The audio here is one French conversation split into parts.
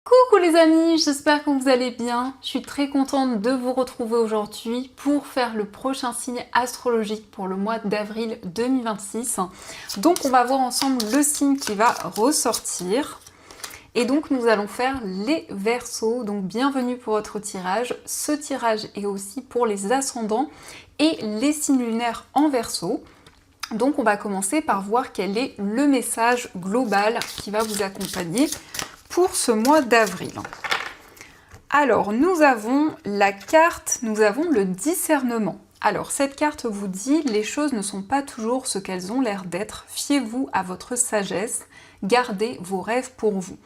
Coucou les amis, j'espère que vous allez bien. Je suis très contente de vous retrouver aujourd'hui pour faire le prochain signe astrologique pour le mois d'avril 2026. Donc on va voir ensemble le signe qui va ressortir. Et donc nous allons faire les Verseaux. Donc bienvenue pour votre tirage. Ce tirage est aussi pour les ascendants et les signes lunaires en Verseau. Donc on va commencer par voir quel est le message global qui va vous accompagner pour ce mois d'avril. Alors, nous avons la carte, nous avons le discernement. Alors, cette carte vous dit, les choses ne sont pas toujours ce qu'elles ont l'air d'être. Fiez-vous à votre sagesse, gardez vos rêves pour vous.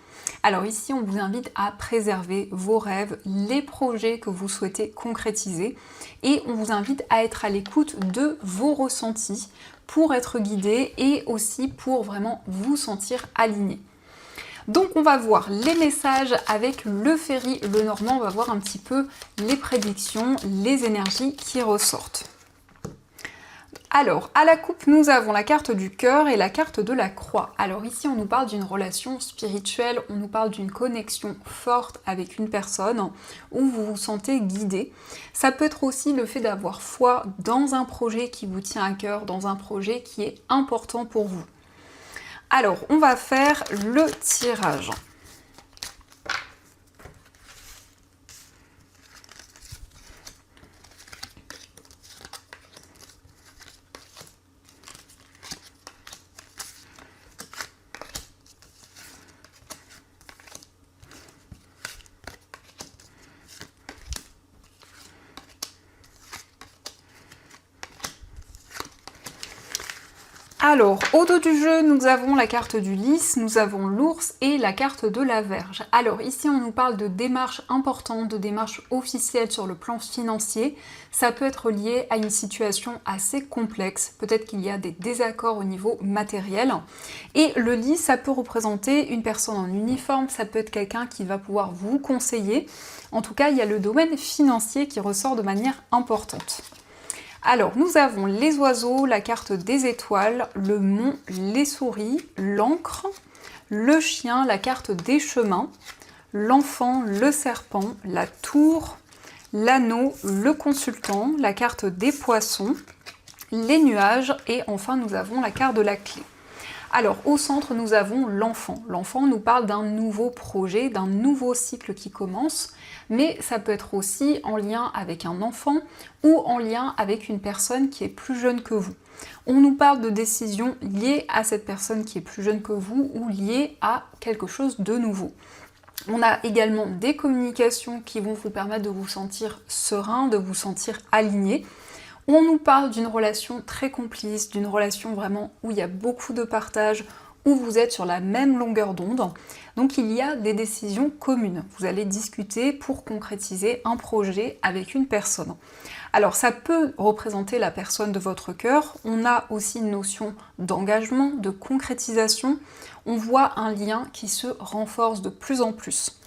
Alors ici, on vous invite à préserver vos rêves, les projets que vous souhaitez concrétiser, et on vous invite à être à l'écoute de vos ressentis pour être guidé et aussi pour vraiment vous sentir aligné. Donc on va voir les messages avec le Ferry Lenormand, on va voir un petit peu les prédictions, les énergies qui ressortent. Alors, à la coupe, nous avons la carte du cœur et la carte de la croix. Alors ici, on nous parle d'une relation spirituelle, on nous parle d'une connexion forte avec une personne où vous vous sentez guidé. Ça peut être aussi le fait d'avoir foi dans un projet qui vous tient à cœur, dans un projet qui est important pour vous. Alors, on va faire le tirage. Alors, au dos du jeu, nous avons la carte du lys, nous avons l'ours et la carte de la Vierge. Alors ici, on nous parle de démarches importantes, de démarches officielles sur le plan financier. Ça peut être lié à une situation assez complexe. Peut-être qu'il y a des désaccords au niveau matériel. Et le lys, ça peut représenter une personne en uniforme, ça peut être quelqu'un qui va pouvoir vous conseiller. En tout cas, il y a le domaine financier qui ressort de manière importante. Alors, nous avons les oiseaux, la carte des étoiles, le mont, les souris, l'encre, le chien, la carte des chemins, l'enfant, le serpent, la tour, l'anneau, le consultant, la carte des poissons, les nuages et enfin nous avons la carte de la clé. Alors, au centre, nous avons l'enfant. L'enfant nous parle d'un nouveau projet, d'un nouveau cycle qui commence, mais ça peut être aussi en lien avec un enfant ou en lien avec une personne qui est plus jeune que vous. On nous parle de décisions liées à cette personne qui est plus jeune que vous ou liées à quelque chose de nouveau. On a également des communications qui vont vous permettre de vous sentir serein, de vous sentir aligné. On nous parle d'une relation très complice, d'une relation vraiment où il y a beaucoup de partage, où vous êtes sur la même longueur d'onde. Donc il y a des décisions communes. Vous allez discuter pour concrétiser un projet avec une personne. Alors ça peut représenter la personne de votre cœur. On a aussi une notion d'engagement, de concrétisation. On voit un lien qui se renforce de plus en plus.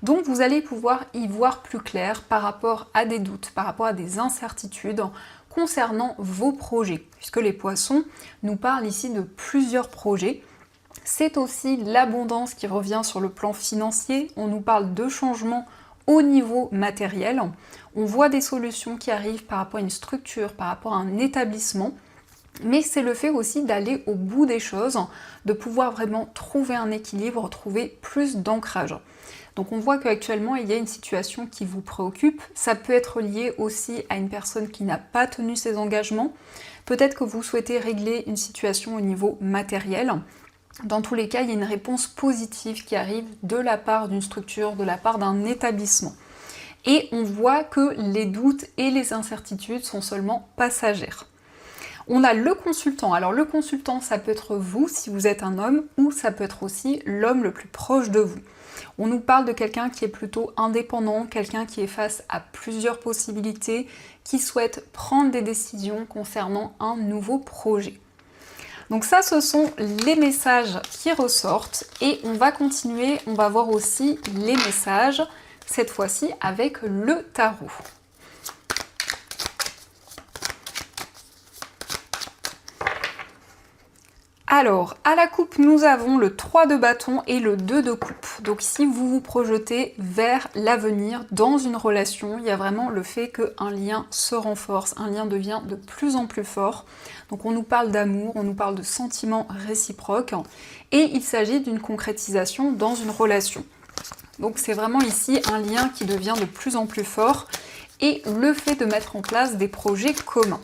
Donc vous allez pouvoir y voir plus clair par rapport à des doutes, par rapport à des incertitudes concernant vos projets, puisque les poissons nous parlent ici de plusieurs projets. C'est aussi l'abondance qui revient sur le plan financier, on nous parle de changements au niveau matériel, on voit des solutions qui arrivent par rapport à une structure, par rapport à un établissement, mais c'est le fait aussi d'aller au bout des choses, de pouvoir vraiment trouver un équilibre, trouver plus d'ancrage. Donc on voit qu'actuellement il y a une situation qui vous préoccupe, ça peut être lié aussi à une personne qui n'a pas tenu ses engagements, peut-être que vous souhaitez régler une situation au niveau matériel. Dans tous les cas, il y a une réponse positive qui arrive de la part d'une structure, de la part d'un établissement. Et on voit que les doutes et les incertitudes sont seulement passagères. On a le consultant. Alors le consultant, ça peut être vous si vous êtes un homme, ou ça peut être aussi l'homme le plus proche de vous. On nous parle de quelqu'un qui est plutôt indépendant, quelqu'un qui est face à plusieurs possibilités, qui souhaite prendre des décisions concernant un nouveau projet. Donc ça, ce sont les messages qui ressortent et on va continuer, on va voir aussi les messages, cette fois-ci avec le tarot. Alors, à la coupe, nous avons le 3 de bâton et le 2 de coupe. Donc ici, vous vous projetez vers l'avenir, dans une relation. Il y a vraiment le fait qu'un lien se renforce, un lien devient de plus en plus fort. Donc on nous parle d'amour, on nous parle de sentiments réciproques. Et il s'agit d'une concrétisation dans une relation. Donc c'est vraiment ici un lien qui devient de plus en plus fort. Et le fait de mettre en place des projets communs.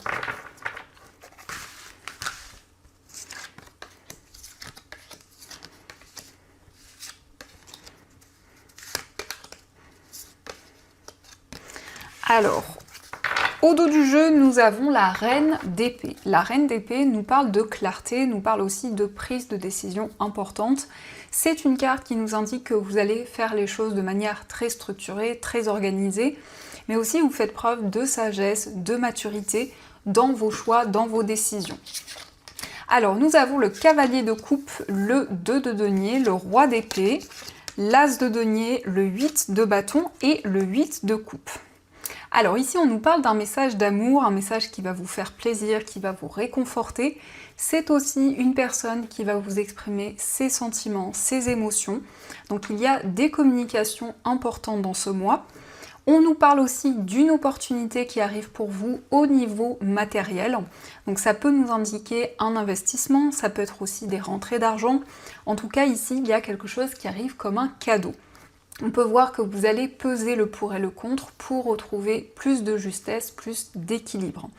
Alors, au dos du jeu, nous avons la reine d'épée. La reine d'épée nous parle de clarté, nous parle aussi de prise de décision importante. C'est une carte qui nous indique que vous allez faire les choses de manière très structurée, très organisée, mais aussi vous faites preuve de sagesse, de maturité dans vos choix, dans vos décisions. Alors, nous avons le cavalier de coupe, le 2 de denier, le roi d'épée, l'as de denier, le 8 de bâton et le 8 de coupe. Alors ici, on nous parle d'un message d'amour, un message qui va vous faire plaisir, qui va vous réconforter. C'est aussi une personne qui va vous exprimer ses sentiments, ses émotions. Donc il y a des communications importantes dans ce mois. On nous parle aussi d'une opportunité qui arrive pour vous au niveau matériel. Donc ça peut nous indiquer un investissement, ça peut être aussi des rentrées d'argent. En tout cas, ici, il y a quelque chose qui arrive comme un cadeau. On peut voir que vous allez peser le pour et le contre pour retrouver plus de justesse, plus d'équilibre.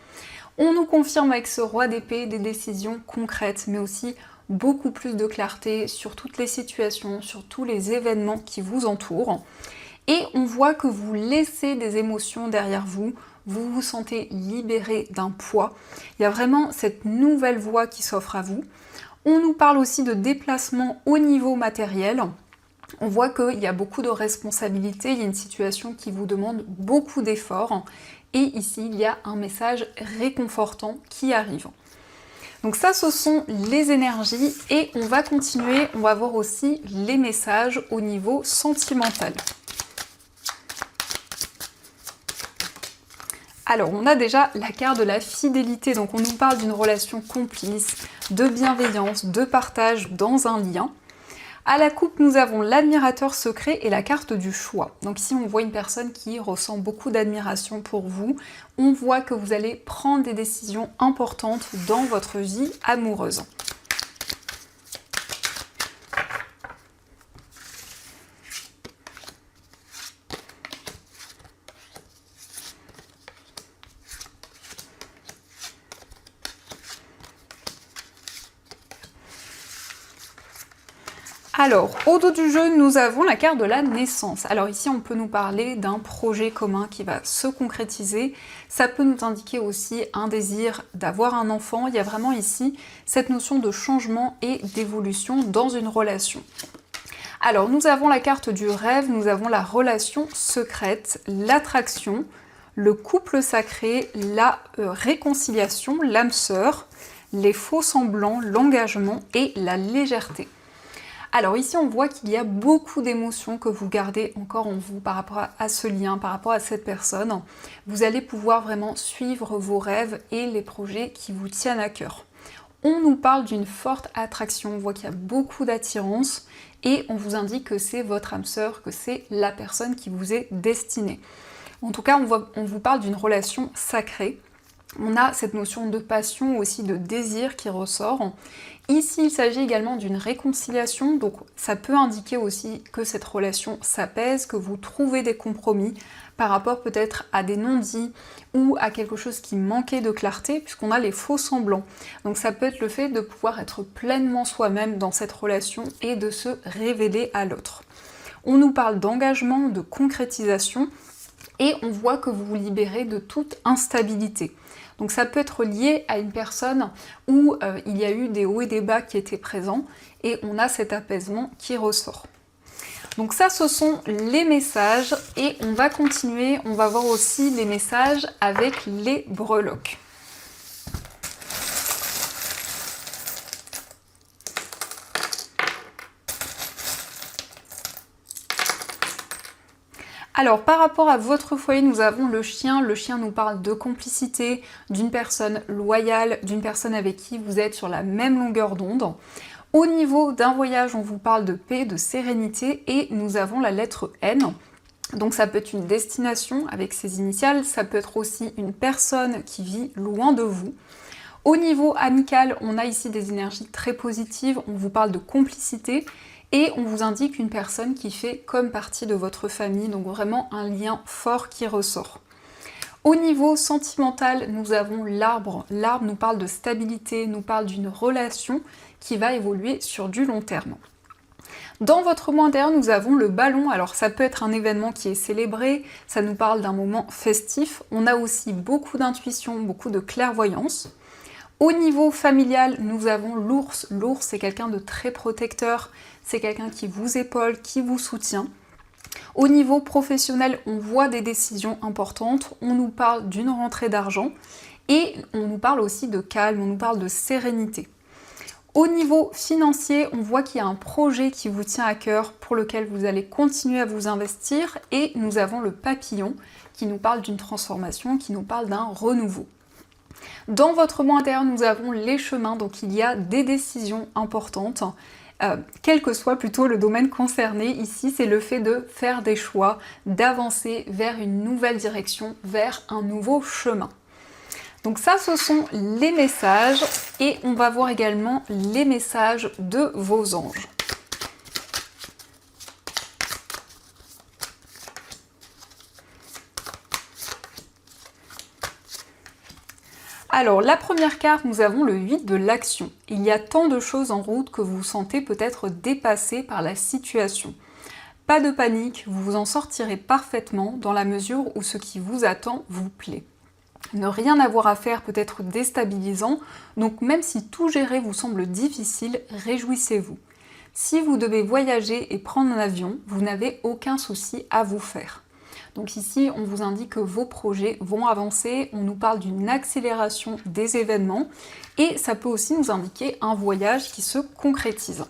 On nous confirme avec ce roi d'épée des décisions concrètes, mais aussi beaucoup plus de clarté sur toutes les situations, sur tous les événements qui vous entourent. Et on voit que vous laissez des émotions derrière vous, vous vous sentez libéré d'un poids. Il y a vraiment cette nouvelle voie qui s'offre à vous. On nous parle aussi de déplacement au niveau matériel. On voit qu'il y a beaucoup de responsabilités, il y a une situation qui vous demande beaucoup d'efforts. Et ici, il y a un message réconfortant qui arrive. Donc ça, ce sont les énergies et on va continuer, on va voir aussi les messages au niveau sentimental. Alors, on a déjà la carte de la fidélité, donc on nous parle d'une relation complice, de bienveillance, de partage dans un lien. À la coupe, nous avons l'admirateur secret et la carte du choix. Donc ici, on voit une personne qui ressent beaucoup d'admiration pour vous. On voit que vous allez prendre des décisions importantes dans votre vie amoureuse. Alors, au dos du jeu, nous avons la carte de la naissance. Alors ici, on peut nous parler d'un projet commun qui va se concrétiser. Ça peut nous indiquer aussi un désir d'avoir un enfant. Il y a vraiment ici cette notion de changement et d'évolution dans une relation. Alors, nous avons la carte du rêve, nous avons la relation secrète, l'attraction, le couple sacré, la réconciliation, l'âme sœur, les faux semblants, l'engagement et la légèreté. Alors ici, on voit qu'il y a beaucoup d'émotions que vous gardez encore en vous par rapport à ce lien, par rapport à cette personne. Vous allez pouvoir vraiment suivre vos rêves et les projets qui vous tiennent à cœur. On nous parle d'une forte attraction, on voit qu'il y a beaucoup d'attirance et on vous indique que c'est votre âme sœur, que c'est la personne qui vous est destinée. En tout cas, on vous parle d'une relation sacrée. On a cette notion de passion, aussi de désir qui ressort. Ici, il s'agit également d'une réconciliation, donc ça peut indiquer aussi que cette relation s'apaise, que vous trouvez des compromis par rapport peut-être à des non-dits ou à quelque chose qui manquait de clarté, puisqu'on a les faux semblants. Donc ça peut être le fait de pouvoir être pleinement soi-même dans cette relation et de se révéler à l'autre. On nous parle d'engagement, de concrétisation, et on voit que vous vous libérez de toute instabilité. Donc ça peut être lié à une personne où il y a eu des hauts et des bas qui étaient présents et on a cet apaisement qui ressort. Donc ça, ce sont les messages et on va continuer, on va voir aussi les messages avec les breloques. Alors par rapport à votre foyer, nous avons le chien. Le chien nous parle de complicité, d'une personne loyale, d'une personne avec qui vous êtes sur la même longueur d'onde. Au niveau d'un voyage, on vous parle de paix, de sérénité et nous avons la lettre N. Donc ça peut être une destination avec ses initiales, ça peut être aussi une personne qui vit loin de vous. Au niveau amical, on a ici des énergies très positives, on vous parle de complicité et on vous indique une personne qui fait comme partie de votre famille, donc vraiment un lien fort qui ressort. Au niveau sentimental, nous avons l'arbre. L'arbre nous parle de stabilité, nous parle d'une relation qui va évoluer sur du long terme. Dans votre mois intérieur, nous avons le ballon. Alors ça peut être un événement qui est célébré, ça nous parle d'un moment festif. On a aussi beaucoup d'intuition, beaucoup de clairvoyance. Au niveau familial, nous avons l'ours. L'ours, c'est quelqu'un de très protecteur, c'est quelqu'un qui vous épaule, qui vous soutient. Au niveau professionnel, on voit des décisions importantes, on nous parle d'une rentrée d'argent et on nous parle aussi de calme, on nous parle de sérénité. Au niveau financier, on voit qu'il y a un projet qui vous tient à cœur pour lequel vous allez continuer à vous investir et nous avons le papillon qui nous parle d'une transformation, qui nous parle d'un renouveau. Dans votre mois intérieur, nous avons les chemins, donc il y a des décisions importantes, quel que soit plutôt le domaine concerné. Ici, c'est le fait de faire des choix, d'avancer vers une nouvelle direction, vers un nouveau chemin. Donc ça, ce sont les messages et on va voir également les messages de vos anges. Alors, la première carte, nous avons le 8 de l'action. Il y a tant de choses en route que vous vous sentez peut-être dépassé par la situation. Pas de panique, vous vous en sortirez parfaitement dans la mesure où ce qui vous attend vous plaît. Ne rien avoir à faire peut être déstabilisant, donc même si tout gérer vous semble difficile, réjouissez-vous. Si vous devez voyager et prendre un avion, vous n'avez aucun souci à vous faire. Donc ici, on vous indique que vos projets vont avancer, on nous parle d'une accélération des événements et ça peut aussi nous indiquer un voyage qui se concrétise.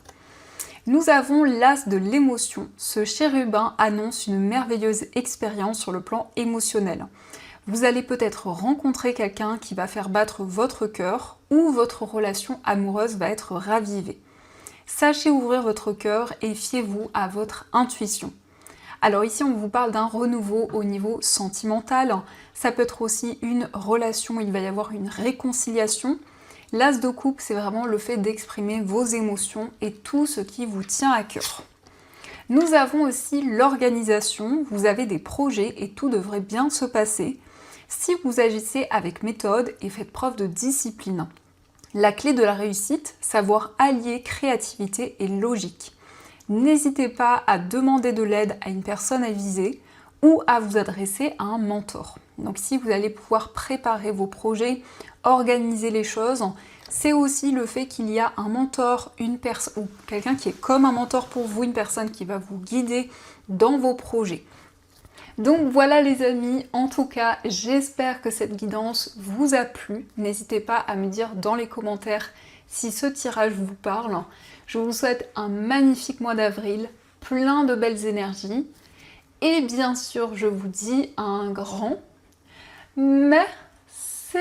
Nous avons l'as de l'émotion. Ce chérubin annonce une merveilleuse expérience sur le plan émotionnel. Vous allez peut-être rencontrer quelqu'un qui va faire battre votre cœur ou votre relation amoureuse va être ravivée. Sachez ouvrir votre cœur et fiez-vous à votre intuition. Alors ici, on vous parle d'un renouveau au niveau sentimental. Ça peut être aussi une relation, il va y avoir une réconciliation. L'as de coupe, c'est vraiment le fait d'exprimer vos émotions et tout ce qui vous tient à cœur. Nous avons aussi l'organisation. Vous avez des projets et tout devrait bien se passer si vous agissez avec méthode et faites preuve de discipline. La clé de la réussite, savoir allier créativité et logique. N'hésitez pas à demander de l'aide à une personne avisée ou à vous adresser à un mentor. Donc si vous allez pouvoir préparer vos projets, organiser les choses, c'est aussi le fait qu'il y a un mentor, une personne ou quelqu'un qui est comme un mentor pour vous, une personne qui va vous guider dans vos projets. Donc voilà les amis, en tout cas j'espère que cette guidance vous a plu. N'hésitez pas à me dire dans les commentaires si ce tirage vous parle. Je vous souhaite un magnifique mois d'avril, plein de belles énergies. Et bien sûr, je vous dis un grand merci.